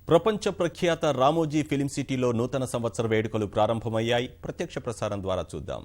ప్రపంచ ప్రఖ్యాత రామోజీ ఫిల్మ్ సిటీలో నూతన సంవత్సర వేడుకలు ప్రారంభమయ్యాయి. ప్రత్యక్ష ప్రసారం ద్వారా చూద్దాం.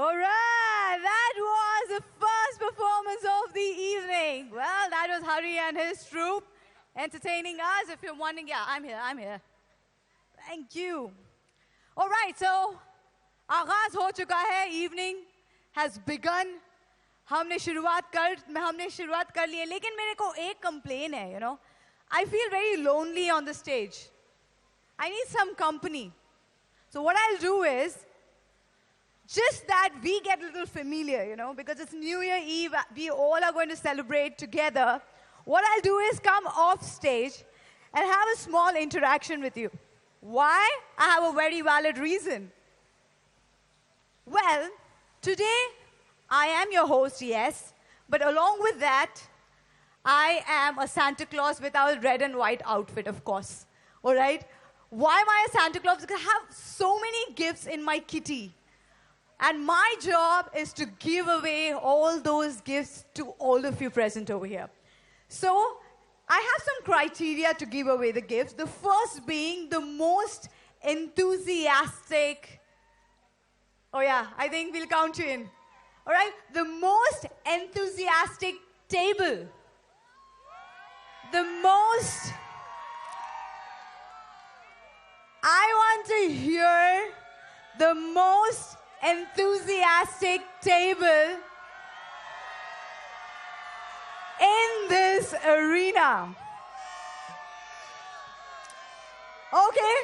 Alright, that was the first performance of the evening. Well, that was Hari and his troupe entertaining us. If you're wondering, yeah, I'm here. Thank you. Alright, so, आगाज हो चुका है, evening has begun. हमने शुरुआत कर ली है, लेकिन मेरे को एक complaint है, you know. I feel very lonely on the stage. I need some company. So what I'll do is, just that we get a little familiar, you know, because it's New Year Eve, we all are going to celebrate together. What I'll do is come off stage and have a small interaction with you. Why? I have a very valid reason. Well, today I am your host, yes, but along with that, I am a Santa Claus without red and white outfit, of course. All right? Why am I a Santa Claus? Because I have so many gifts in my kitty. And my job is to give away all those gifts to all of you present over here. So, I have some criteria to give away the gifts. The first being the most enthusiastic. Oh yeah, I think we'll count you in. All right? The most enthusiastic table. The most... I want to hear the most enthusiastic table in this arena. Okay,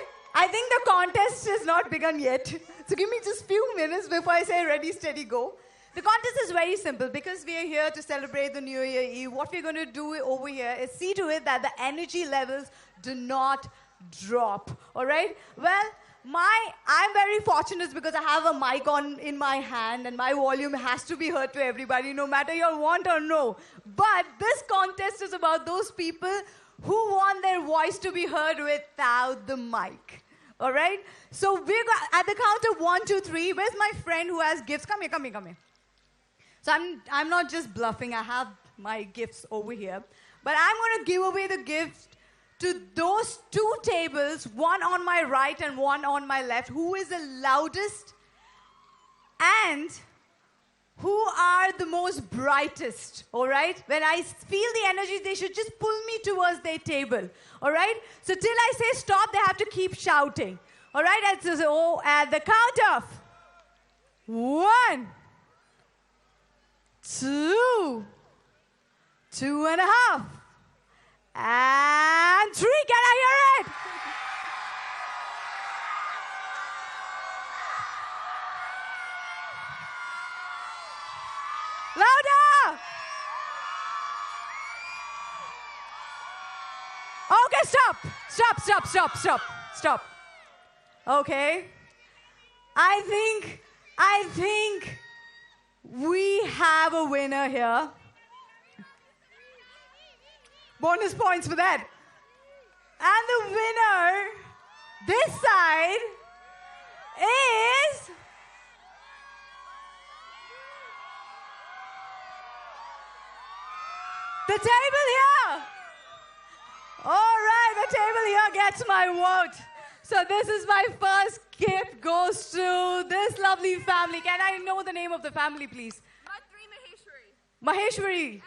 I think the contest has not begun yet. So give me just a few minutes before I say ready, steady, go. The contest is very simple because we are here to celebrate the New Year Eve. What we're going to do over here is see to it that the energy levels do not drop. All right? Well, I'm very fortunate because I have a mic in my hand and my volume has to be heard to everybody, no matter your want or no. But this contest is about those people who want their voice to be heard without the mic. All right? So we're at the count of 1, 2, 3. Where's my friend who has gifts? Come here. So I'm not just bluffing. I have my gifts over here. But I'm going to give away the gifts to those two tables, one on my right and one on my left, who is the loudest and who are the most brightest, all right? When I feel the energy, they should just pull me towards their table, all right? So till I say stop, they have to keep shouting, all right? So at the count of 1, 2, 2.5, and 3. Can I hear it? Louder! Okay, stop. Okay. I I think we have a winner here. Bonus points for that. And the winner this side is the table here. All right, the table here gets my vote. So this is my first gift goes to this lovely family. Can I know the name of the family, please? Maheshwari.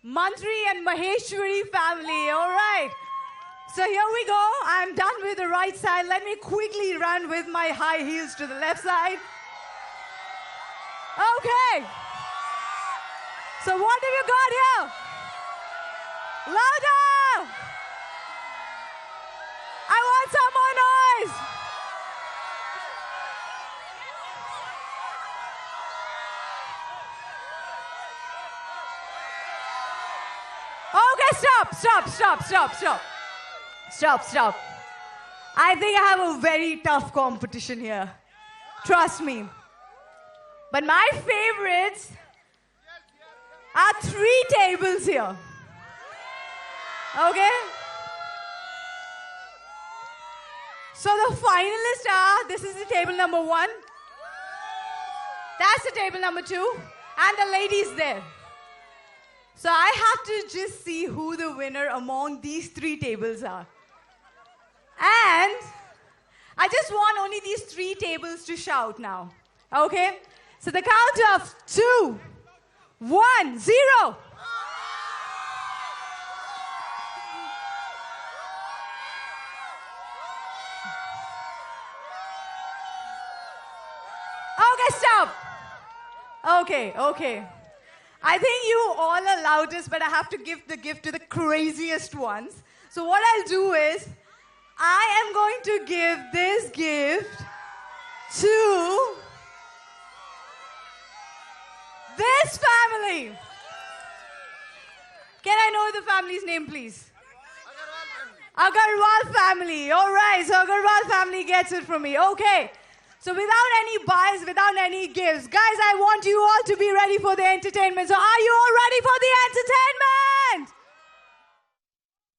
Mantri and Maheshwari family. All right. So here we go. I'm done with the right side. Let me quickly run with my high heels to the left side. Okay. So what have you got here? Louder! I want some more noise. Okay, stop. I think I have a very tough competition here. Trust me. But my favorites are 3 tables here. Okay? So the finalists are, this is the table number 1. That's the table number 2. And the ladies there. So I have to just see who the winner among these 3 tables are. And I just want only these 3 tables to shout now. Okay? So the count of 2, 1, 0. Okay, stop. Okay. I think you all are loudest, but I have to give the gift to the craziest ones. So what I'll do is, I am going to give this gift to this family. Can I know the family's name, please? Agarwal family. All right, so Agarwal family gets it from me. Okay. So without any bias, without any gifts, guys, I want you all to be ready for the entertainment. So are you all ready for the entertainment?